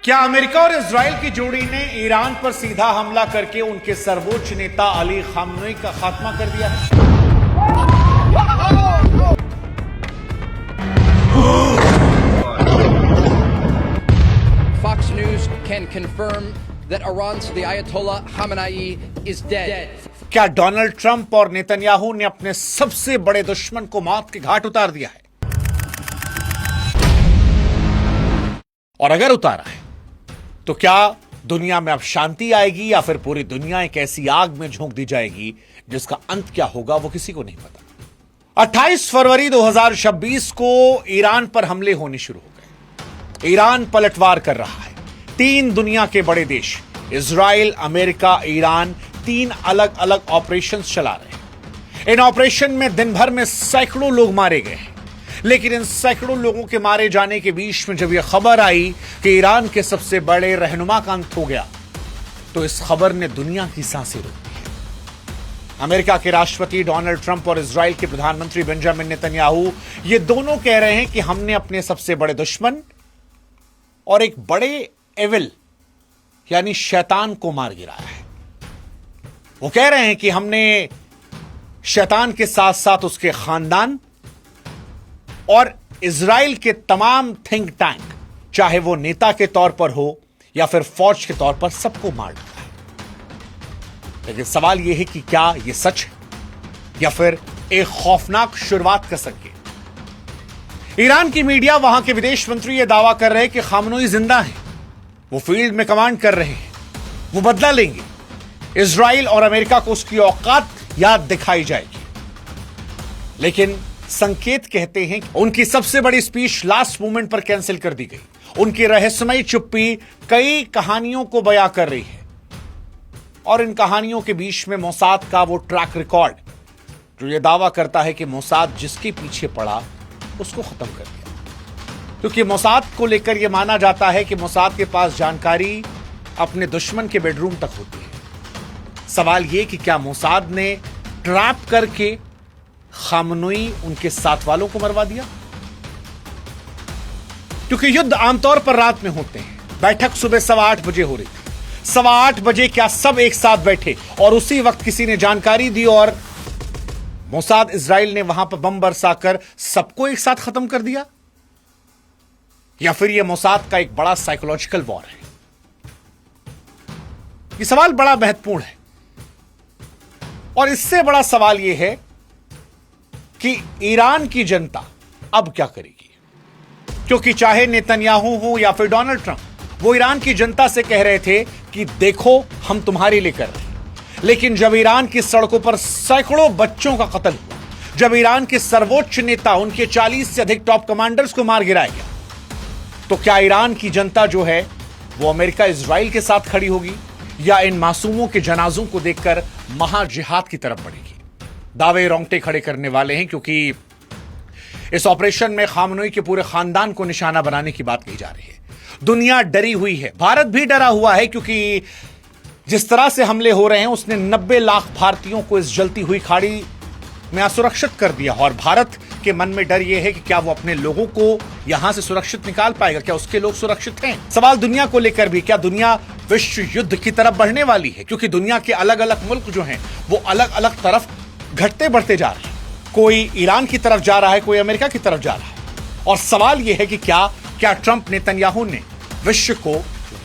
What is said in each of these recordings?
क्या अमेरिका और इजराइल की जोड़ी ने ईरान पर सीधा हमला करके उनके सर्वोच्च नेता अली खामनेई का खात्मा कर दिया है? Fox News can confirm that Iran's the Ayatollah Khamenei is dead. क्या डोनाल्ड ट्रंप और नेतन्याहू ने अपने सबसे बड़े दुश्मन को मौत के घाट उतार दिया है? और अगर उतारा है तो क्या दुनिया में अब शांति आएगी या फिर पूरी दुनिया एक ऐसी आग में झोंक दी जाएगी जिसका अंत क्या होगा वो किसी को नहीं पता। 28 फरवरी 2026 को ईरान पर हमले होने शुरू हो गए। ईरान पलटवार कर रहा है। 3 दुनिया के बड़े देश इजराइल, अमेरिका, ईरान 3 अलग अलग ऑपरेशंस चला रहे हैं। इन ऑपरेशन में दिन भर में सैकड़ों लोग मारे गए हैं। लेकिन इन सैकड़ों लोगों के मारे जाने के बीच में जब यह खबर आई कि ईरान के सबसे बड़े रहनुमा का अंत हो गया तो इस खबर ने दुनिया की सांसें रोक दी है। अमेरिका के राष्ट्रपति डोनाल्ड ट्रंप और इजराइल के प्रधानमंत्री बेंजामिन नेतन्याहू ये दोनों कह रहे हैं कि हमने अपने सबसे बड़े दुश्मन और एक बड़े एविल यानी शैतान को मार गिराया है। वो कह रहे हैं कि हमने शैतान के साथ साथ उसके खानदान और इजराइल के तमाम थिंक टैंक, चाहे वो नेता के तौर पर हो या फिर फौज के तौर पर, सबको मार डाला है। लेकिन सवाल यह है कि क्या यह सच है या फिर एक खौफनाक शुरुआत का संकेत। ईरान की मीडिया, वहां के विदेश मंत्री यह दावा कर रहे हैं कि खामनेई जिंदा हैं, वो फील्ड में कमांड कर रहे हैं, वो बदला लेंगे। इजराइल और अमेरिका को उसकी औकात याद दिखाई जाएगी। लेकिन संकेत कहते हैं कि उनकी सबसे बड़ी स्पीच लास्ट मोमेंट पर कैंसिल कर दी गई। उनकी रहस्यमयी चुप्पी कई कहानियों को बयां कर रही है और इन कहानियों के बीच में मोसाद का वो ट्रैक रिकॉर्ड जो ये दावा करता है कि मोसाद जिसके पीछे पड़ा उसको खत्म कर दिया। क्योंकि मोसाद को लेकर यह माना जाता है कि मोसाद के पास जानकारी अपने दुश्मन के बेडरूम तक होती है। सवाल यह कि क्या मोसाद ने ट्रैप करके खामनेई उनके साथ वालों को मरवा दिया? क्योंकि युद्ध आमतौर पर रात में होते हैं। बैठक सुबह 8:15 बजे हो रही थी। 8:15 बजे क्या सब एक साथ बैठे और उसी वक्त किसी ने जानकारी दी और मोसाद इजराइल ने वहां पर बम बरसाकर सबको एक साथ खत्म कर दिया? या फिर यह मोसाद का एक बड़ा साइकोलॉजिकल वॉर है? यह सवाल बड़ा महत्वपूर्ण है और इससे बड़ा सवाल यह है कि ईरान की जनता अब क्या करेगी। क्योंकि चाहे नेतन्याहू हो या फिर डोनाल्ड ट्रंप, वो ईरान की जनता से कह रहे थे कि देखो हम तुम्हारे लिए कर रहे हैं। लेकिन जब ईरान की सड़कों पर सैकड़ों बच्चों का कत्ल हुआ, जब ईरान के सर्वोच्च नेता, उनके 40 से अधिक टॉप कमांडर्स को मार गिराया गया, तो क्या ईरान की जनता जो है वो अमेरिका, इजराइल के साथ खड़ी होगी या इन मासूमों के जनाजों को देखकर महाजिहाद की तरफ बढ़ेगी? दावे रोंगटे खड़े करने वाले हैं, क्योंकि इस ऑपरेशन में खामनेई के पूरे खानदान को निशाना बनाने की बात कही जा रही है। दुनिया डरी हुई है, भारत भी डरा हुआ है, क्योंकि जिस तरह से हमले हो रहे हैं उसने 90 लाख भारतीयों को इस जलती हुई खाड़ी में असुरक्षित कर दिया। और भारत के मन में डर यह है कि क्या वो अपने लोगों को यहां से सुरक्षित निकाल पाएगा, क्या उसके लोग सुरक्षित हैं? सवाल दुनिया को लेकर भी, क्या दुनिया विश्व युद्ध की तरफ बढ़ने वाली है? क्योंकि दुनिया के अलग अलग मुल्क जो हैं वो अलग अलग तरफ घटते बढ़ते जा रहे हैं। कोई ईरान की तरफ जा रहा है, कोई अमेरिका की तरफ जा रहा है। और सवाल यह है कि क्या ट्रंप, नेतन्याहू ने विश्व को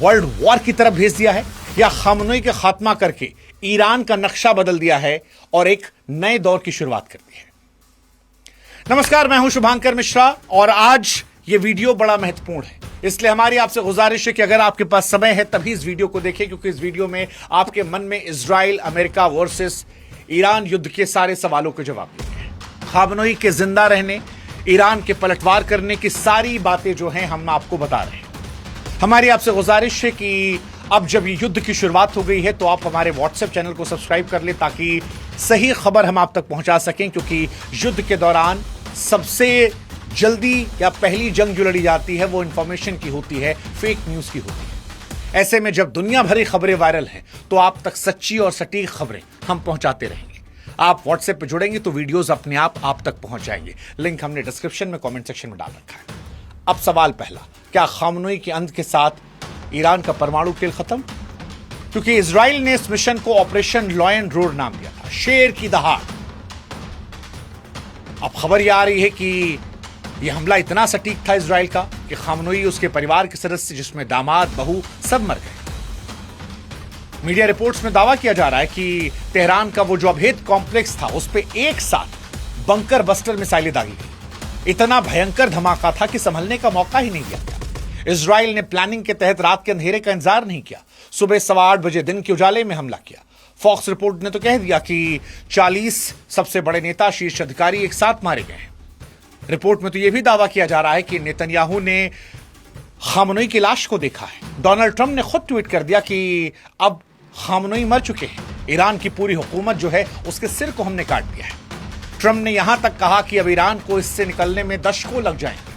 वर्ल्ड वॉर की तरफ भेज दिया है या खामनेई के खात्मा करके ईरान का नक्शा बदल दिया है और एक नए दौर की शुरुआत कर दी है? नमस्कार, मैं हूं शुभांकर मिश्रा और आज यह वीडियो बड़ा महत्वपूर्ण है। इसलिए हमारी आपसे गुजारिश है कि अगर आपके पास समय है तभी इस वीडियो को देखें, क्योंकि इस वीडियो में आपके मन में इजराइल, अमेरिका वर्सेस ईरान युद्ध के सारे सवालों के जवाब देंगे। खामनेई के जिंदा रहने, ईरान के पलटवार करने की सारी बातें जो हैं हम आपको बता रहे हैं। हमारी आपसे गुजारिश है कि अब जब ये युद्ध की शुरुआत हो गई है तो आप हमारे व्हाट्सएप चैनल को सब्सक्राइब कर लें ताकि सही खबर हम आप तक पहुंचा सकें। क्योंकि युद्ध के दौरान सबसे जल्दी या पहली जंग जो लड़ी जाती है वो इंफॉर्मेशन की होती है, फेक न्यूज की होती है। ऐसे में जब दुनिया भरी खबरें वायरल हैं तो आप तक सच्ची और सटीक खबरें हम पहुंचाते रहेंगे। आप व्हाट्सएप पे जुड़ेंगे तो वीडियोस अपने आप तक पहुंच जाएंगे। लिंक हमने डिस्क्रिप्शन में, कमेंट सेक्शन में डाल रखा है। अब सवाल पहला, क्या खामनेई के अंत के साथ ईरान का परमाणु खेल खत्म? क्योंकि इजराइल ने इस मिशन को ऑपरेशन लॉयन रोड नाम दिया था, शेर की दहाड़। अब खबर यह आ रही है कि यह हमला इतना सटीक था इजराइल का कि खामनोई, उसके परिवार के सदस्य जिसमें दामाद, बहू, सब मर गए। मीडिया रिपोर्ट्स में दावा किया जा रहा है कि तेहरान का वो जो अभेद कॉम्प्लेक्स था उस पर एक साथ बंकर बस्टर मिसाइलें दागी गई। इतना भयंकर धमाका था कि संभलने का मौका ही नहीं दिया गया। इजराइल ने प्लानिंग के तहत रात के अंधेरे का इंतजार नहीं किया, सुबह 8:15 बजे दिन के उजाले में हमला किया। फॉक्स रिपोर्ट ने तो कह दिया कि 40 सबसे बड़े नेता, शीर्ष अधिकारी एक साथ मारे गए। रिपोर्ट में तो यह भी दावा किया जा रहा है कि नेतन्याहू ने खामनोई की लाश को देखा है। डोनाल्ड ट्रंप ने खुद ट्वीट कर दिया कि अब खामनोई मर चुके हैं, ईरान की पूरी हुकूमत जो है उसके सिर को हमने काट दिया है। ट्रंप ने यहां तक कहा कि अब ईरान को इससे निकलने में दशकों लग जाएंगे।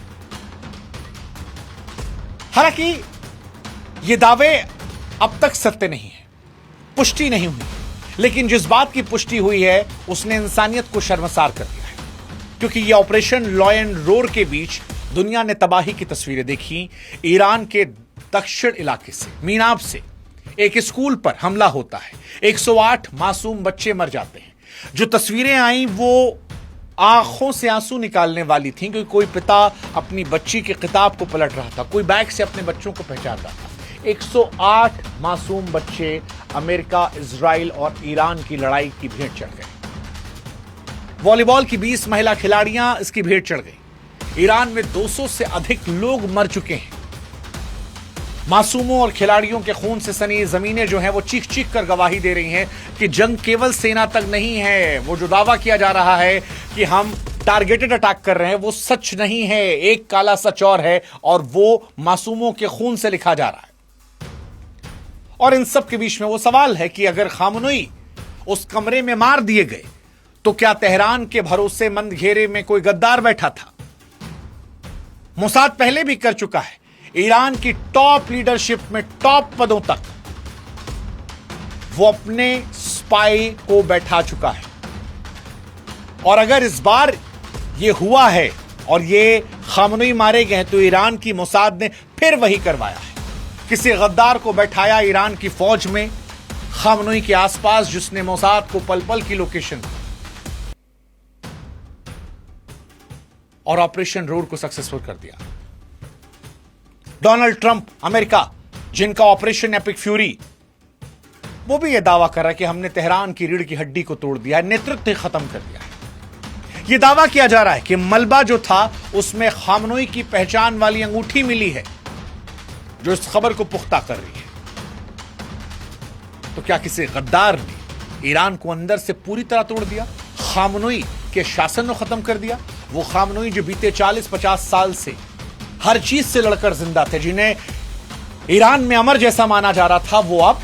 हालांकि ये दावे अब तक सत्य नहीं है, पुष्टि नहीं हुई, लेकिन जिस बात की पुष्टि हुई है उसने इंसानियत को शर्मसार कर दिया है। क्योंकि यह ऑपरेशन लॉयन रोर के बीच दुनिया ने तबाही की तस्वीरें देखी। ईरान के दक्षिण इलाके से, मीनाब से एक स्कूल पर हमला होता है, 108 मासूम बच्चे मर जाते हैं। जो तस्वीरें आई वो आंखों से आंसू निकालने वाली थीं, क्योंकि कोई पिता अपनी बच्ची की किताब को पलट रहा था, कोई बैग से अपने बच्चों को पहचान रहा था। 108 मासूम बच्चे अमेरिका, इजराइल और ईरान की लड़ाई की भेंट चढ़ गए। वॉलीबॉल की 20 महिला खिलाड़ियां इसकी भेंट चढ़ गई। ईरान में 200 से अधिक लोग मर चुके हैं। मासूमों और खिलाड़ियों के खून से सनी जमीनें जो हैं वो चीख चीख कर गवाही दे रही हैं कि जंग केवल सेना तक नहीं है। वो जो दावा किया जा रहा है कि हम टारगेटेड अटैक कर रहे हैं वो सच नहीं है, एक काला सच और है, और वो मासूमों के खून से लिखा जा रहा है। और इन सब के बीच में वो सवाल है कि अगर खामनोई उस कमरे में मार दिए गए तो क्या तेहरान के भरोसेमंद घेरे में कोई गद्दार बैठा था? मोसाद पहले भी कर चुका है, ईरान की टॉप लीडरशिप में, टॉप पदों तक वो अपने स्पाई को बैठा चुका है। और अगर इस बार ये हुआ है और ये खामनोई मारे गए हैं तो ईरान की मोसाद ने फिर वही करवाया है। किसी गद्दार को बैठाया ईरान की फौज में खामनोई के आसपास, जिसने मोसाद को पल पल की लोकेशन दी और ऑपरेशन रोड को सक्सेसफुल कर दिया। डोनाल्ड ट्रंप, अमेरिका, जिनका ऑपरेशन एपिक फ्यूरी, वो भी यह दावा कर रहा है कि हमने तेहरान की रीढ़ की हड्डी को तोड़ दिया है, नेतृत्व खत्म कर दिया है। यह दावा किया जा रहा है कि मलबा जो था उसमें खामनोई की पहचान वाली अंगूठी मिली है, जो इस खबर को पुख्ता कर रही है। तो क्या किसी गद्दार ने ईरान को अंदर से पूरी तरह तोड़ दिया, खामनोई के शासन को खत्म कर दिया? वो खामनोई जो बीते 40-50 साल से हर चीज से लड़कर जिंदा थे, जिन्हें ईरान में अमर जैसा माना जा रहा था, वो अब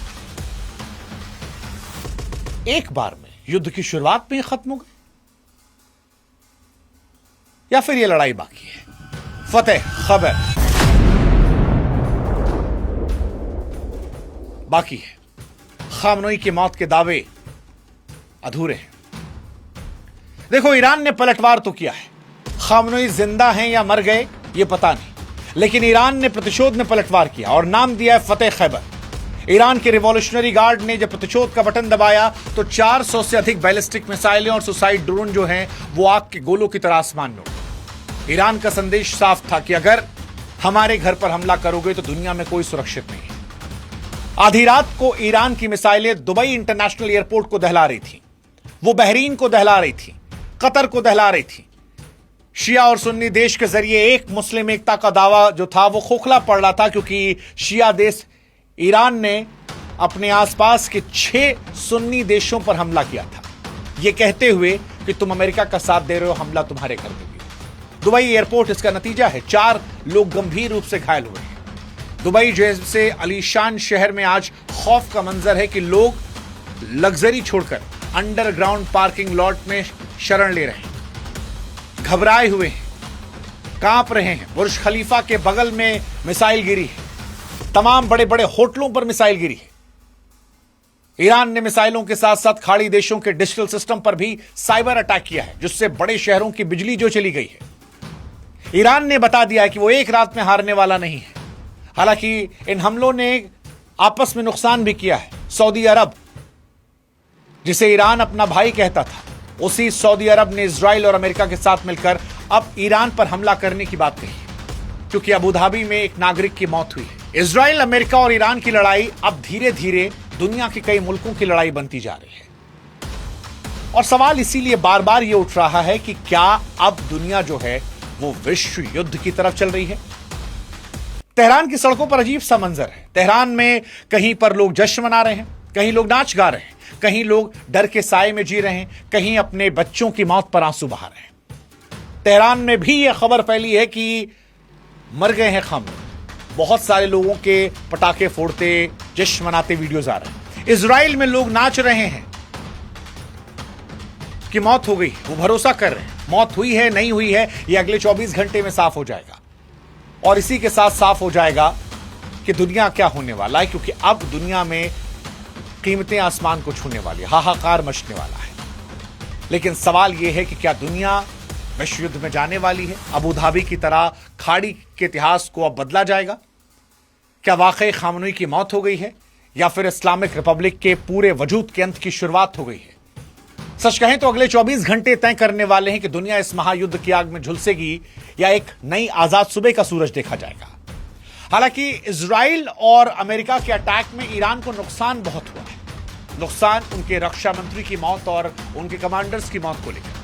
एक बार में युद्ध की शुरुआत में ही खत्म हो गए? या फिर यह लड़ाई बाकी है? फतेह खबर बाकी है। खामनोई की मौत के दावे अधूरे हैं। देखो, ईरान ने पलटवार तो किया है, खामनोई जिंदा हैं या मर गए ये पता नहीं, लेकिन ईरान ने प्रतिशोध में पलटवार किया और नाम दिया है फतेह खैबर। ईरान के रिवॉल्यूशनरी गार्ड ने जब प्रतिशोध का बटन दबाया तो 400 से अधिक बैलिस्टिक मिसाइलें और सुसाइड ड्रोन जो हैं वो आग के गोलों की तरह आसमान में उड़े। ईरान का संदेश साफ था कि अगर हमारे घर पर हमला करोगे तो दुनिया में कोई सुरक्षित नहीं है। आधी रात को ईरान की मिसाइलें दुबई इंटरनेशनल एयरपोर्ट को दहला रही थी, वो बहरीन को दहला रही थी, कतर को दहला रही थी। शिया और सुन्नी देश के जरिए एक मुस्लिम एकता का दावा जो था वो खोखला पड़ रहा था, क्योंकि शिया देश ईरान ने अपने आसपास के 6 सुन्नी देशों पर हमला किया था, ये कहते हुए कि तुम अमेरिका का साथ दे रहे हो, हमला तुम्हारे घर में भी। दुबई एयरपोर्ट इसका नतीजा है, 4 लोग गंभीर रूप से घायल हुए हैं। दुबई जैसे आलीशान शहर में आज खौफ का मंजर है कि लोग लग्जरी छोड़कर अंडरग्राउंड पार्किंग लॉट में शरण ले रहे हैं, घबराए हुए हैं, कांप रहे हैं। बुर्ज खलीफा के बगल में मिसाइल गिरी है, तमाम बड़े बड़े होटलों पर मिसाइल गिरी है। ईरान ने मिसाइलों के साथ साथ खाड़ी देशों के डिजिटल सिस्टम पर भी साइबर अटैक किया है, जिससे बड़े शहरों की बिजली जो चली गई है। ईरान ने बता दिया है कि वो एक रात में हारने वाला नहीं है। हालांकि इन हमलों ने आपस में नुकसान भी किया है। सऊदी अरब, जिसे ईरान अपना भाई कहता था, उसी सऊदी अरब ने इजराइल और अमेरिका के साथ मिलकर अब ईरान पर हमला करने की बात कही, क्योंकि अबू धाबी में एक नागरिक की मौत हुई है। इजराइल, अमेरिका और ईरान की लड़ाई अब धीरे धीरे दुनिया के कई मुल्कों की लड़ाई बनती जा रही है। और सवाल इसीलिए बार बार यह उठ रहा है कि क्या अब दुनिया जो है वो विश्व युद्ध की तरफ चल रही है। तेहरान की सड़कों पर अजीब सा मंजर है। तेहरान में कहीं पर लोग जश्न मना रहे हैं, कहीं लोग नाच गा रहे हैं, कहीं लोग डर के साए में जी रहे हैं, कहीं अपने बच्चों की मौत पर आंसू बहा रहे हैं। तेहरान में भी यह खबर फैली है कि मर गए हैं खामने। बहुत सारे लोगों के पटाखे फोड़ते, जश्न मनाते वीडियोज आ रहे हैं। इजराइल में लोग नाच रहे हैं कि मौत हो गई, वो भरोसा कर रहे हैं। मौत हुई है नहीं हुई है ये अगले 24 घंटे में साफ हो जाएगा। और इसी के साथ साफ हो जाएगा कि दुनिया क्या होने वाला है, क्योंकि अब दुनिया में कीमतें आसमान को छूने वाली, हाहाकार मचने वाला है। लेकिन सवाल यह है कि क्या दुनिया विश्व युद्ध में जाने वाली है? अबू धाबी की तरह खाड़ी के इतिहास को अब बदला जाएगा? क्या वाकई खामनई की मौत हो गई है, या फिर इस्लामिक रिपब्लिक के पूरे वजूद के अंत की शुरुआत हो गई है? सच कहें तो अगले 24 घंटे तय करने वाले हैं कि दुनिया इस महायुद्ध की आग में झुलसेगी या एक नई आजाद सुबह का सूरज देखा जाएगा। हालांकि इजराइल और अमेरिका के अटैक में ईरान को नुकसान बहुत हुआ है। नुकसान उनके रक्षा मंत्री की मौत और उनके कमांडर्स की मौत को लेकर,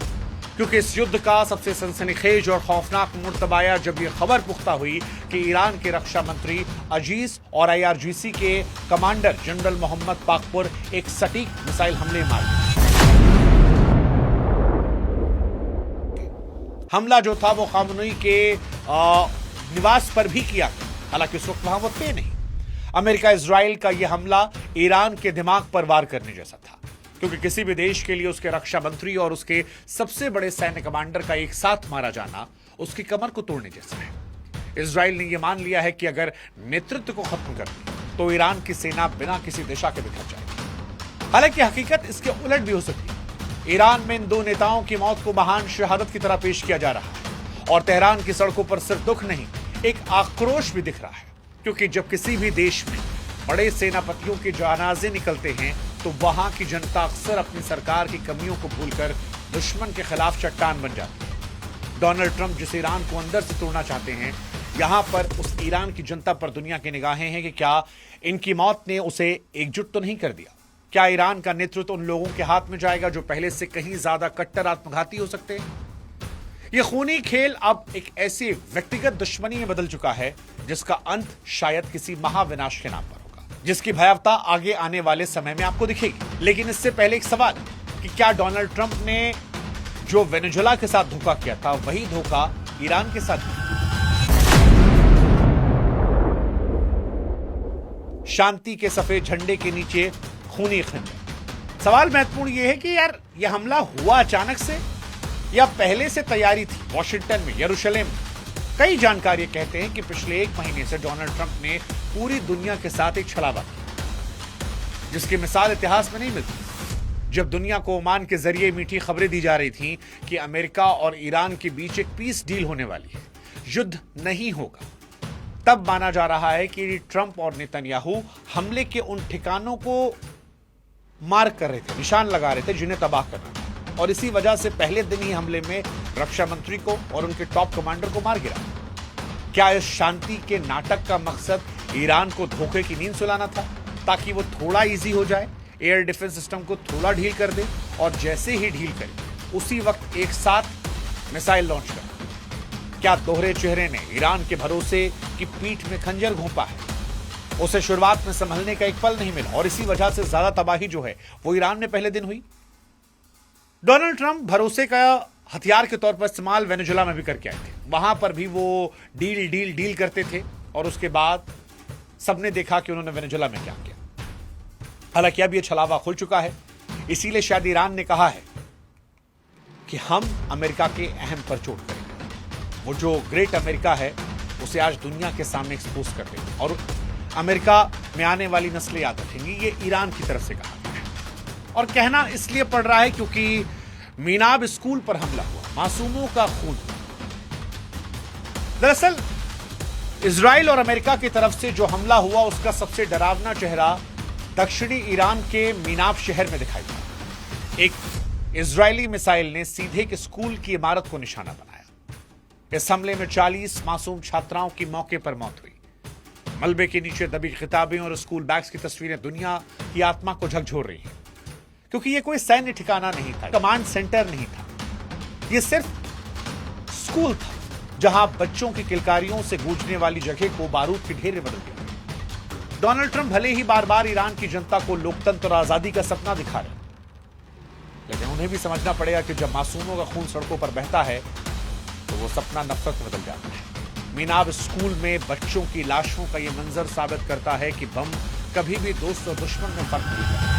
क्योंकि इस युद्ध का सबसे सनसनीखेज और खौफनाक मोड़ तब आया जब यह खबर पुख्ता हुई कि ईरान के रक्षा मंत्री अजीज और IRGC के कमांडर जनरल मोहम्मद बाकपुर एक सटीक मिसाइल हमले मार गए। हमला जो था वो खामनई के निवास पर भी किया गया, हालांकि उस वक्त वहां वो थे नहीं। अमेरिका इजराइल का यह हमला ईरान के दिमाग पर वार करने जैसा था, क्योंकि किसी भी देश के लिए उसके रक्षा मंत्री और उसके सबसे बड़े सैन्य कमांडर का एक साथ मारा जाना उसकी कमर को तोड़ने जैसा है। इजराइल ने यह मान लिया है कि अगर नेतृत्व को खत्म कर दिया तो ईरान की सेना बिना किसी दिशा के बिखर जाएगी। हालांकि हकीकत इसके उलट भी हो सकती है। ईरान में इन दो नेताओं की मौत को महान शहादत की तरह पेश किया जा रहा है, और तेहरान की सड़कों पर सिर्फ दुख नहीं, एक आक्रोश भी दिख रहा है। क्योंकि जब किसी भी देश में बड़े सेनापतियों के जनाजे निकलते हैं तो वहां की जनता अक्सर अपनी सरकार की कमियों को भूलकर दुश्मन के खिलाफ चट्टान बन जाती है। डोनाल्ड ट्रंप जिस ईरान को अंदर से तोड़ना चाहते हैं, यहां पर उस ईरान की जनता पर दुनिया की निगाहें हैं कि क्या इनकी मौत ने उसे एकजुट तो नहीं कर दिया? क्या ईरान का नेतृत्व उन लोगों के हाथ में जाएगा जो पहले से कहीं ज्यादा कट्टर आत्मघाती हो सकते हैं? यह खूनी खेल अब एक ऐसी व्यक्तिगत दुश्मनी में बदल चुका है जिसका अंत शायद किसी महाविनाश के नाम पर होगा, जिसकी भयावता आगे आने वाले समय में आपको दिखेगी। लेकिन इससे पहले एक सवाल कि क्या डोनाल्ड ट्रंप ने जो वेनेजुएला के साथ धोखा किया था वही धोखा ईरान के साथ किया? शांति के सफेद झंडे के नीचे खूनी खंजर। सवाल महत्वपूर्ण यह है कि यार यह हमला हुआ अचानक से या पहले से तैयारी थी? वॉशिंगटन में, यरूशलेम में कई जानकारी कहते हैं कि पिछले 1 महीने से डोनाल्ड ट्रंप ने पूरी दुनिया के साथ एक छलावा किया, जिसकी मिसाल इतिहास में नहीं मिलती। जब दुनिया को ओमान के जरिए मीठी खबरें दी जा रही थी कि अमेरिका और ईरान के बीच एक पीस डील होने वाली है, युद्ध नहीं होगा, तब माना जा रहा है कि ट्रंप और नेतन्याहू हमले के उन ठिकानों को मार कर रहे थे, निशान लगा रहे थे जिन्हें तबाह करना था। और इसी वजह से पहले दिन ही हमले में रक्षा मंत्री को और उनके टॉप कमांडर को मार गिरा। क्या इस शांति के नाटक का मकसद ईरान को धोखे की नींद सुलाना था, ताकि वो थोड़ा इजी हो जाए, एयर डिफेंस सिस्टम को थोड़ा ढील कर दे, और जैसे ही ढील करे उसी वक्त एक साथ मिसाइल लॉन्च कर? क्या दोहरे चेहरे ने ईरान के भरोसे की पीठ में खंजर घोंपा है? उसे शुरुआत में संभलने का एक पल नहीं मिला, और इसी वजह से ज्यादा तबाही जो है वो ईरान में पहले दिन हुई। डोनाल्ड ट्रंप भरोसे का हथियार के तौर पर इस्तेमाल वेनेजुएला में भी करके आए थे। वहां पर भी वो डील करते थे, और उसके बाद सबने देखा कि उन्होंने वेनेजुएला में क्या किया। हालांकि अब यह छलावा खुल चुका है, इसीलिए शायद ईरान ने कहा है कि हम अमेरिका के अहम पर चोट करेंगे। वो जो ग्रेट अमेरिका है उसे आज दुनिया के सामने एक्सपोज कर देंगे, और अमेरिका में आने वाली नस्लें याद रखेंगी। ये ईरान की तरफ से कहा गया है, और कहना इसलिए पड़ रहा है क्योंकि मीनाब स्कूल पर हमला हुआ, मासूमों का खून। दरअसल इजराइल और अमेरिका की तरफ से जो हमला हुआ उसका सबसे डरावना चेहरा दक्षिणी ईरान के मीनाब शहर में दिखाई दिया। एक इजरायली मिसाइल ने सीधे एक स्कूल की इमारत को निशाना बनाया। इस हमले में 40 मासूम छात्राओं की मौके पर मौत हुई। मलबे के नीचे दबी किताबें और स्कूल बैग्स की तस्वीरें दुनिया की आत्मा को झकझोर रही हैं, क्योंकि यह कोई सैन्य ठिकाना नहीं था, कमांड सेंटर नहीं था, यह सिर्फ स्कूल था जहां बच्चों की किलकारियों से गूंजने वाली जगह को बारूद के ढेर में बदल दिया। डोनाल्ड ट्रंप भले ही बार बार ईरान की जनता को लोकतंत्र और आजादी का सपना दिखा रहे, लेकिन उन्हें भी समझना पड़ेगा कि जब मासूमों का खून सड़कों पर बहता है तो वो सपना नफरत में बदल जाता है। मीनाब स्कूल में बच्चों की लाशों का यह मंजर साबित करता है कि बम कभी भी दोस्त और दुश्मन में फर्क नहीं करता।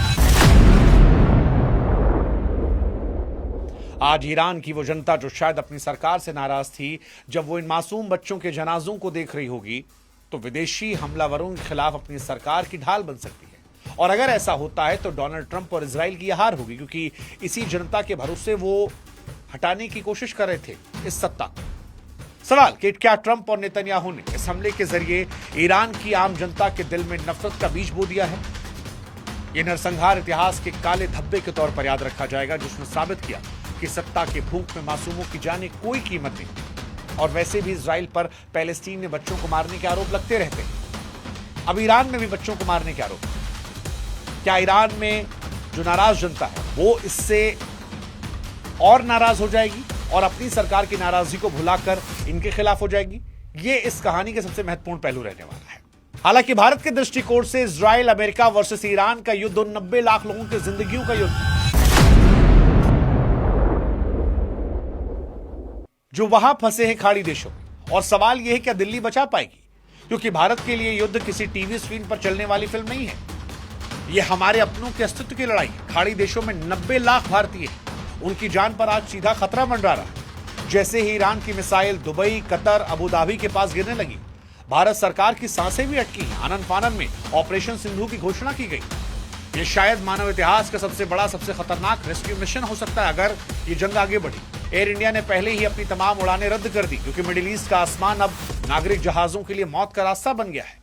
आज ईरान की वो जनता जो शायद अपनी सरकार से नाराज थी, जब वो इन मासूम बच्चों के जनाजों को देख रही होगी तो विदेशी हमलावरों के खिलाफ अपनी सरकार की ढाल बन सकती है। और अगर ऐसा होता है तो डोनाल्ड ट्रंप और इजराइल की हार होगी, क्योंकि इसी जनता के भरोसे वो हटाने की कोशिश कर रहे थे इस सत्ता को। सवाल कि क्या ट्रंप और नेतन्याहू ने इस हमले के जरिए ईरान की आम जनता के दिल में नफरत का बीज बो दिया है? यह नरसंहार इतिहास के काले धब्बे के तौर पर याद रखा जाएगा, जिसने साबित किया कि सत्ता के भूख में मासूमों की जाने कोई कीमत नहीं। और वैसे भी इजराइल पर पैलेस्टीन में बच्चों को मारने के आरोप लगते रहते हैं। अब ईरान में भी बच्चों को मारने के आरोप। क्या ईरान में जो नाराज जनता है वो इससे और नाराज हो जाएगी और अपनी सरकार की नाराजगी को भुलाकर इनके खिलाफ हो जाएगी? ये इस कहानी के सबसे महत्वपूर्ण पहलू रहने वाला है। हालांकि भारत के दृष्टिकोण से इजराइल अमेरिका वर्सेस ईरान का युद्ध 90 लाख लोगों की जिंदगियों का युद्ध, जो वहां फंसे हैं खाड़ी देशों में। और सवाल यह है क्या दिल्ली बचा पाएगी? क्योंकि भारत के लिए युद्ध किसी टीवी स्क्रीन पर चलने वाली फिल्म नहीं है, यह हमारे अपनों के अस्तित्व की लड़ाई है। खाड़ी देशों में 90 लाख भारतीय हैं, उनकी जान पर आज सीधा खतरा मंडरा रहा है। जैसे ही ईरान की missile Dubai, Qatar, Abu Dhabi के पास गिरने लगी, भारत सरकार की सांसें भी अटकी हैं। आनन फानन में ऑपरेशन सिंधु की घोषणा की गई। यह शायद मानव इतिहास का सबसे बड़ा, सबसे खतरनाक रेस्क्यू मिशन हो सकता है अगर ये जंग आगे बढ़ी। एयर इंडिया ने पहले ही अपनी तमाम उड़ानें रद्द कर दी, क्योंकि मिडिल ईस्ट का आसमान अब नागरिक जहाजों के लिए मौत का रास्ता बन गया है।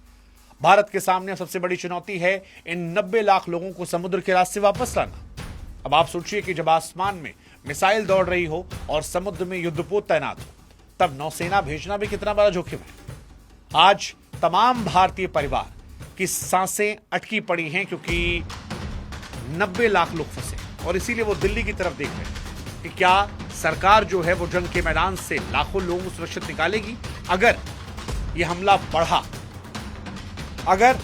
भारत के सामने सबसे बड़ी चुनौती है इन 90 लाख लोगों को समुद्र के रास्ते वापस लाना। अब आप सोचिए कि जब आसमान में मिसाइल दौड़ रही हो और समुद्र में युद्धपोत तैनात हो, तब नौसेना भेजना भी कितना बड़ा जोखिम है। आज तमाम भारतीय परिवार की सांसें अटकी पड़ी हैं, क्योंकि 90 लाख लोग फंसे और इसीलिए वो दिल्ली की तरफ देख रहे हैं कि क्या सरकार जो है वो जंग के मैदान से लाखों लोगों को सुरक्षित निकालेगी। अगर यह हमला बढ़ा, अगर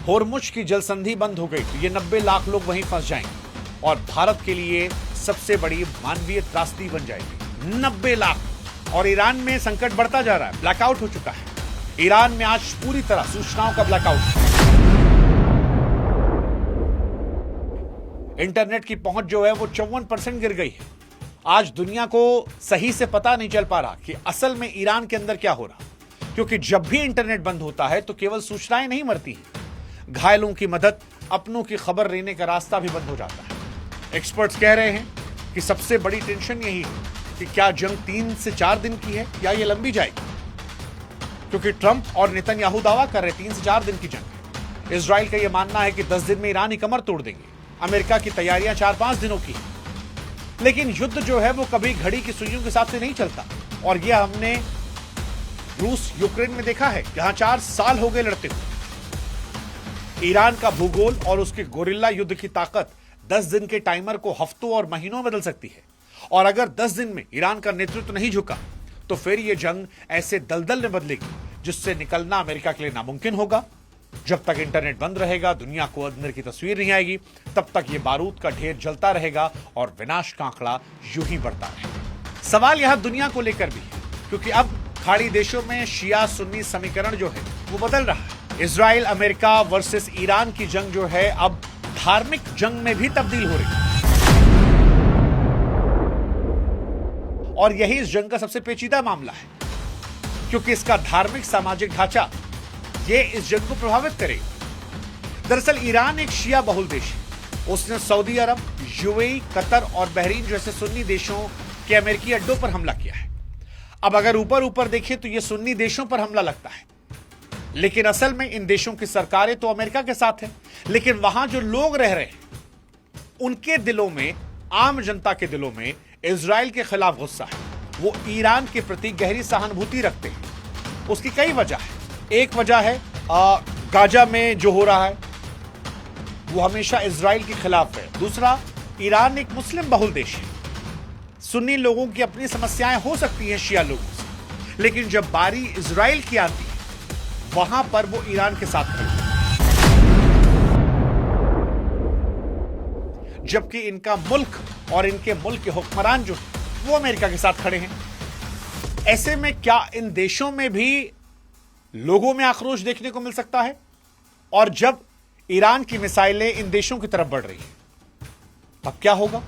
होर्मुज की जलसंधि बंद हो गई, तो ये 90 लाख लोग वहीं फंस जाएंगे और भारत के लिए सबसे बड़ी मानवीय त्रासदी बन जाएगी। 90 लाख। और ईरान में संकट बढ़ता जा रहा है, ब्लैकआउट हो चुका है। ईरान में आज पूरी तरह सूचनाओं का ब्लैकआउट है। इंटरनेट की पहुंच जो है वो 54% गिर गई है। आज दुनिया को सही से पता नहीं चल पा रहा कि असल में ईरान के अंदर क्या हो रहा, क्योंकि जब भी इंटरनेट बंद होता है तो केवल सूचनाएं नहीं मरती हैं, घायलों की मदद, अपनों की खबर लेने का रास्ता भी बंद हो जाता है। एक्सपर्ट्स कह रहे हैं कि सबसे बड़ी टेंशन यही है कि क्या जंग 3 से 4 दिन की है या ये लंबी जाएगी, क्योंकि ट्रंप और नेतन्याहू दावा कर रहे 3 से 4 दिन की जंग है। इजराइल का यह मानना है कि 10 दिन में ईरान ही कमर तोड़ देंगे। अमेरिका की तैयारियां 4-5 दिनों की है। लेकिन युद्ध जो है वो कभी घड़ी की सुइयों के हिसाब से नहीं चलता, और यह हमने रूस यूक्रेन में देखा है, जहां 4 साल हो गए लड़ते हुए। ईरान का भूगोल और उसके गोरिल्ला युद्ध की ताकत 10 दिन के टाइमर को हफ्तों और महीनों में बदल सकती है। और अगर 10 दिन में ईरान का नेतृत्व नहीं झुका तो फिर यह जंग ऐसे दलदल में बदलेगी जिससे निकलना अमेरिका के लिए नामुमकिन होगा। जब तक इंटरनेट बंद रहेगा, दुनिया को अंदर की तस्वीर नहीं आएगी, तब तक ये बारूद का ढेर जलता रहेगा और विनाश का आंकड़ा यूं ही बढ़ता रहेगा। सवाल यहां दुनिया को लेकर भी है, क्योंकि अब खाड़ी देशों में शिया सुन्नी समीकरण जो है वो बदल रहा है। इजराइल अमेरिका वर्सेस ईरान की जंग जो है अब धार्मिक जंग में भी तब्दील हो रही है। और यही इस जंग का सबसे पेचीदा मामला है, क्योंकि इसका धार्मिक सामाजिक ढांचा ये इस जंग को प्रभावित करेगा। दरअसल ईरान एक शिया बहुल देश है। उसने सऊदी अरब, यूएई, कतर और बहरीन जैसे सुन्नी देशों के अमेरिकी अड्डों पर हमला किया है। अब अगर ऊपर ऊपर देखें तो ये सुन्नी देशों पर हमला लगता है, लेकिन असल में इन देशों की सरकारें तो अमेरिका के साथ हैं, लेकिन वहां जो लोग रह रहे हैं उनके दिलों में, आम जनता के दिलों में इजराइल के खिलाफ गुस्सा है। वो ईरान के प्रति गहरी सहानुभूति रखते हैं। उसकी कई वजह है। एक वजह है गाजा में जो हो रहा है वो हमेशा इजराइल के खिलाफ है। दूसरा, ईरान एक मुस्लिम बहुल देश है। सुन्नी लोगों की अपनी समस्याएं हो सकती हैं शिया लोगों से, लेकिन जब बारी इजराइल की आती है वहां पर वो ईरान के साथ खड़े हैं। जबकि इनका मुल्क और इनके मुल्क के हुक्मरान जो हैं वो अमेरिका के साथ खड़े हैं। ऐसे में क्या इन देशों में भी लोगों में आक्रोश देखने को मिल सकता है? और जब ईरान की मिसाइलें इन देशों की तरफ बढ़ रही हैं तब क्या होगा?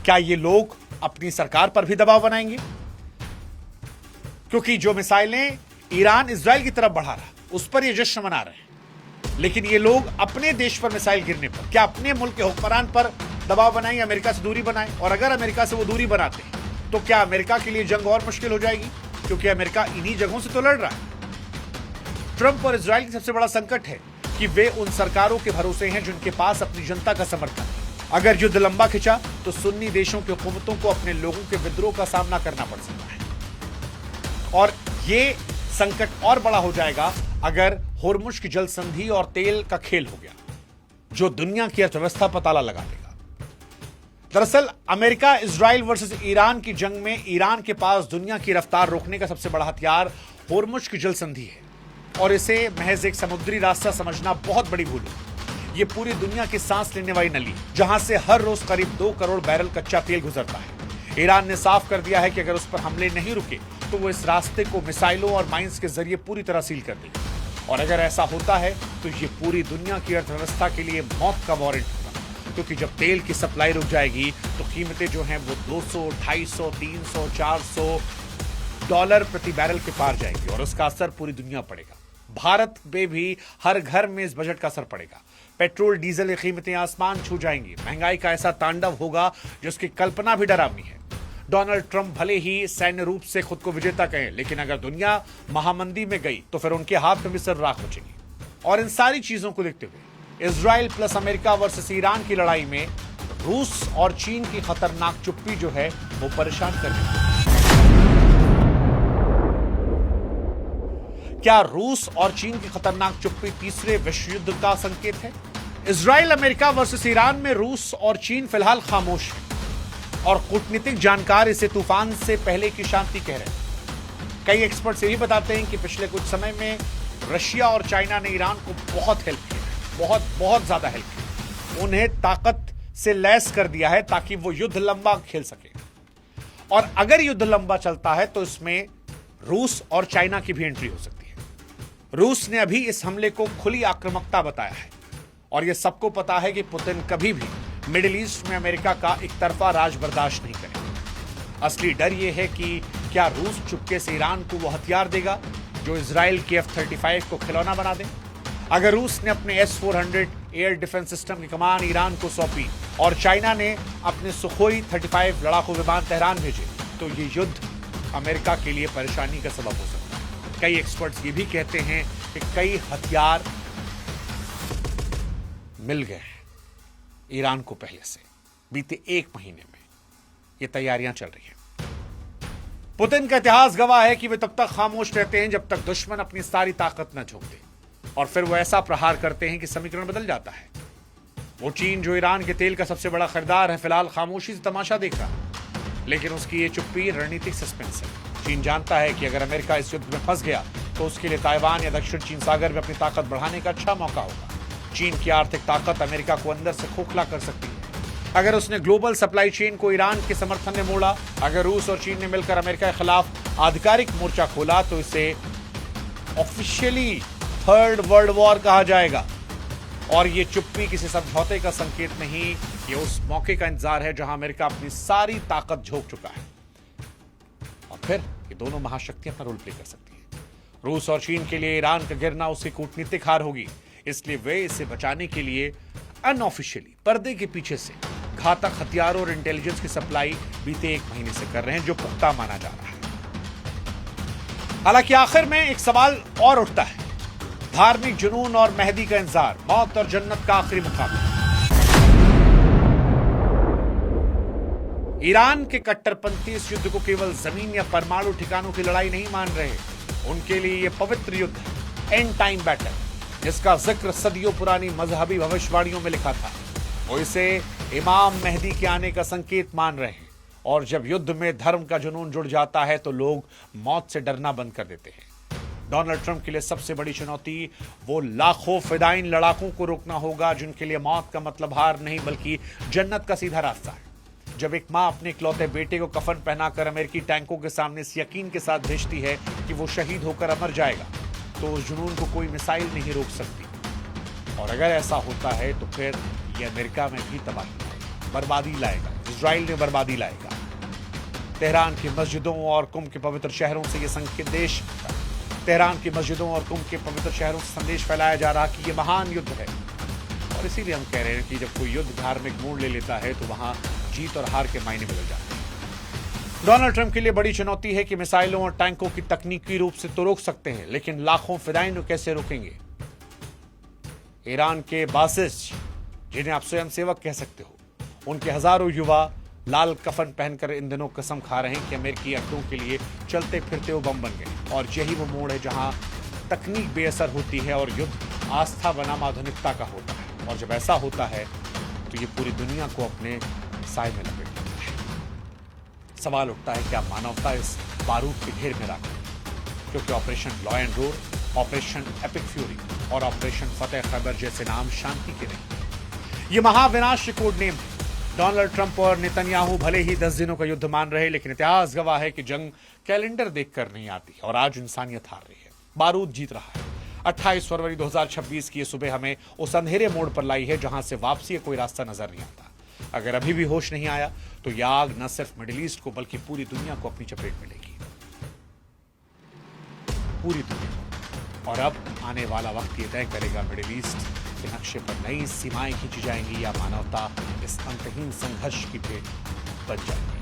क्या ये लोग अपनी सरकार पर भी दबाव बनाएंगे? क्योंकि जो मिसाइलें ईरान इजराइल की तरफ बढ़ा रहा है उस पर ये जश्न मना रहे हैं, लेकिन ये लोग अपने देश पर मिसाइल गिरने पर क्या अपने मुल्क के हुक्मरान पर दबाव बनाएंगे, अमेरिका से दूरी बनाएं? और अगर अमेरिका से वो दूरी बनाते हैं तो क्या अमेरिका के लिए जंग और मुश्किल हो जाएगी? क्योंकि अमेरिका इन्हीं जगहों से तो लड़ रहा है। ट्रंप और इजराइल की सबसे बड़ा संकट है कि वे उन सरकारों के भरोसे हैं जिनके पास अपनी जनता का समर्थन है। अगर युद्ध लंबा खिंचा तो सुन्नी देशों की हुकूमतों को अपने लोगों के विद्रोह का सामना करना पड़ सकता है। और ये संकट और बड़ा हो जाएगा अगर होर्मुज की जल संधि और तेल का खेल हो गया, जो दुनिया की अर्थव्यवस्था पर ताला लगा देगा। दरअसल अमेरिका इजराइल वर्सेस ईरान की जंग में ईरान के पास दुनिया की रफ्तार रोकने का सबसे बड़ा हथियार होर्मुज की जल संधि है, और इसे महज एक समुद्री रास्ता समझना बहुत बड़ी भूल है। ये पूरी दुनिया की सांस लेने वाली नली, जहां से हर रोज करीब 2 करोड़ बैरल कच्चा तेल गुजरता है। ईरान ने साफ कर दिया है कि अगर उस पर हमले नहीं रुके तो वो इस रास्ते को मिसाइलों और माइंस के जरिए पूरी तरह सील कर देगी। और अगर ऐसा होता है तो ये पूरी दुनिया की अर्थव्यवस्था के लिए मौत का वारंट होगा, क्योंकि जब तेल की सप्लाई रुक जाएगी तो कीमतें जो हैं वो 200, 250, 300, 400 डॉलर प्रति बैरल के पार जाएंगी, और उसका असर पूरी दुनिया पड़ेगा। भारत में भी हर घर में इस बजट का असर पड़ेगा। पेट्रोल डीजल की कीमतें आसमान छू जाएंगी। महंगाई का ऐसा तांडव होगा जिसकी कल्पना भी डरावनी है। डोनाल्ड ट्रंप भले ही सैन्य रूप से खुद को विजेता कहें, लेकिन अगर दुनिया महामंदी में गई तो फिर उनके हाथ में भी सिर राख बचेगी। और इन सारी चीजों को देखते हुए Israel plus America versus Iran की लड़ाई में रूस और चीन की खतरनाक चुप्पी जो है वो परेशान कर रही है। क्या रूस और चीन की खतरनाक चुप्पी तीसरे विश्व युद्ध का संकेत है? इजराइल अमेरिका वर्सेस ईरान में रूस और चीन फिलहाल खामोश है, और कूटनीतिक जानकार इसे तूफान से पहले की शांति कह रहे हैं। कई एक्सपर्ट्स यही बताते हैं कि पिछले कुछ समय में रशिया और चाइना ने ईरान को बहुत हेल्प किया, बहुत ज्यादा हेल्प की। उन्हें ताकत से लैस कर दिया है ताकि वो युद्ध लंबा खेल सके। और अगर युद्ध लंबा चलता है तो इसमें रूस और चाइना की भी एंट्री हो सकती है। रूस ने अभी इस हमले को खुली आक्रामकता बताया है, और यह सबको पता है कि पुतिन कभी भी मिडिल ईस्ट में अमेरिका का एक तरफा राज बर्दाश्त नहीं करेगा। असली डर यह है कि क्या रूस चुपके से ईरान को वो हथियार देगा जो इजराइल के F-35 को खिलौना बना दे। अगर रूस ने अपने S-400 एयर डिफेंस सिस्टम की कमान ईरान को सौंपी और चाइना ने अपने सुखोई 35 लड़ाकू विमान तेहरान भेजे, तो ये युद्ध अमेरिका के लिए परेशानी का सबब हो सकता है। कई एक्सपर्ट्स ये भी कहते हैं कि कई हथियार मिल गए हैं ईरान को पहले से। बीते 1 महीने में ये तैयारियां चल रही हैं। पुतिन का इतिहास गवाह है कि वे तब तक खामोश रहते हैं जब तक दुश्मन अपनी सारी ताकत न झोंक दे, और फिर वो ऐसा प्रहार करते हैं कि समीकरण बदल जाता है। वो चीन जो ईरान के तेल का सबसे बड़ा खरीदार है फिलहाल खामोशी से तमाशा देख रहा है, लेकिन उसकी ये चुप्पी रणनीतिक सस्पेंस है। चीन जानता है कि अगर अमेरिका इस युद्ध में फंस गया तो उसके लिए ताइवान या दक्षिण चीन सागर में अपनी ताकत बढ़ाने का अच्छा मौका होगा। चीन की आर्थिक ताकत अमेरिका को अंदर से खोखला कर सकती है। अगर उसने ग्लोबल सप्लाई चेन को ईरान के समर्थन में मोड़ा, अगर रूस और चीन ने मिलकर अमेरिका के खिलाफ आधिकारिक मोर्चा खोला, तो इसे ऑफिशियली थर्ड वर्ल्ड वॉर कहा जाएगा। और ये चुप्पी किसी समझौते का संकेत नहीं, ये उस मौके का इंतजार है जहां अमेरिका अपनी सारी ताकत झोंक चुका है, और फिर ये दोनों महाशक्तियां अपना रोल प्ले कर सकती हैं। रूस और चीन के लिए ईरान का गिरना उसकी कूटनीतिक हार होगी, इसलिए वे इसे बचाने के लिए अनऑफिशियली पर्दे के पीछे से घातक हथियारों और इंटेलिजेंस की सप्लाई बीते 1 महीने से कर रहे हैं, जो पुख्ता माना जा रहा है। हालांकि आखिर में एक सवाल और उठता है धार्मिक जुनून और मेहदी का इंतजार, मौत और जन्नत का आखिरी मुकाबला। ईरान के कट्टरपंथी इस युद्ध को केवल जमीन या परमाणु ठिकानों की लड़ाई नहीं मान रहे। उनके लिए यह पवित्र युद्ध है, एंड टाइम बैटल, जिसका जिक्र सदियों पुरानी मजहबी भविष्यवाणियों में लिखा था। वो इसे इमाम मेहदी के आने का संकेत मान रहे हैं। और जब युद्ध में धर्म का जुनून जुड़ जाता है तो लोग मौत से डरना बंद कर देते हैं। डोनाल्ड ट्रंप के लिए सबसे बड़ी चुनौती वो लाखों फिदाइन लड़ाकों को रोकना होगा जिनके लिए मौत का मतलब हार नहीं बल्कि जन्नत का सीधा रास्ता है। जब एक मां अपने इकलौते बेटे को कफन पहनाकर अमेरिकी टैंकों के सामने इस यकीन के साथ भेजती है कि वो शहीद होकर अमर जाएगा, तो उस जुनून को कोई मिसाइल नहीं रोक सकती। और अगर ऐसा होता है तो फिर ये अमेरिका में भी तबाही लाएगा, बर्बादी लाएगा, इजराइल में बर्बादी लाएगा। तेहरान की मस्जिदों और कुंभ के पवित्र शहरों से ये संदेश तेहरान की मस्जिदों और कुंभ के पवित्र शहरों से संदेश फैलाया जा रहा कि ये महान युद्ध है। और इसीलिए हम कह रहे हैं कि जब कोई युद्ध धार्मिक मोड़ ले लेता है तो वहां जीत और हार के मायने बदल जाते हैं। डोनाल्ड ट्रंप के लिए बड़ी चुनौती है कि मिसाइलों और टैंकों की तकनीकी रूप से तो रोक सकते हैं, लेकिन लाखों फिदाइन को कैसे रोकेंगे? ईरान के बासिस्ट, जिन्हें आप स्वयं सेवक कह सकते हो, उनके हजारों युवा लाल कफन पहनकर इन दिनों कसम खा रहे हैं कि अमेरिकी अड्डों के लिए चलते फिरते वो बम बन गए। और यही वो मोड़ है जहां तकनीक बेअसर होती है और युद्ध आस्था बनाम आधुनिकता का होता है। और जब ऐसा होता है तो ये पूरी दुनिया को अपने साए में लपेट लेता है। सवाल उठता है, क्या मानवता इस बारूद के ढेर में राख है? क्योंकि operation law and roar, operation epic fury और ऑपरेशन फतेह खैबर जैसे नाम शांति के नहीं, ये महाविनाश के कोड नेम है। डोनाल्ड ट्रंप और नेतन्याहू भले ही 10 दिनों का युद्ध मान रहे, लेकिन इतिहास गवाह है कि जंग कैलेंडर देखकर नहीं आती और आज इंसानियत हार रही है, बारूद जीत रहा है। 28 फरवरी 2026 की सुबह हमें उस अंधेरे मोड़ पर लाई है जहां से वापसी का कोई रास्ता नजर नहीं आता। अगर अभी भी होश नहीं आया तो यह आग न सिर्फ मिडिल ईस्ट को बल्कि पूरी दुनिया को अपनी चपेट में लेगी, पूरी दुनिया। और अब आने वाला वक्त ये तय करेगा मिडिल ईस्ट के नक्शे पर नई सीमाएं खींची जाएंगी या मानवता इस अंतहीन संघर्ष की भेंट बन जाएगी।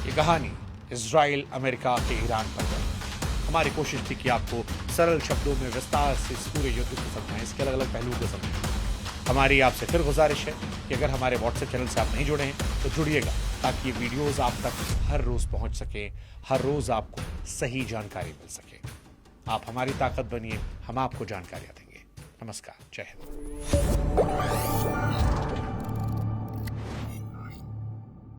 ये कहानी इजराइल अमेरिका के ईरान पर है। हमारी कोशिश थी कि आपको सरल शब्दों में विस्तार से इस पूरे युद्ध को समझाएं, इसके अलग अलग पहलुओं को समझें। हमारी आपसे फिर गुजारिश है कि अगर हमारे व्हाट्सएप चैनल से आप नहीं जुड़े हैं तो जुड़िएगा, ताकि ये वीडियोस आप तक हर रोज पहुंच सके, हर रोज आपको सही जानकारी मिल सके। आप हमारी ताकत बनिए, हम आपको जानकारियां देंगे। नमस्कार, जय हिंद।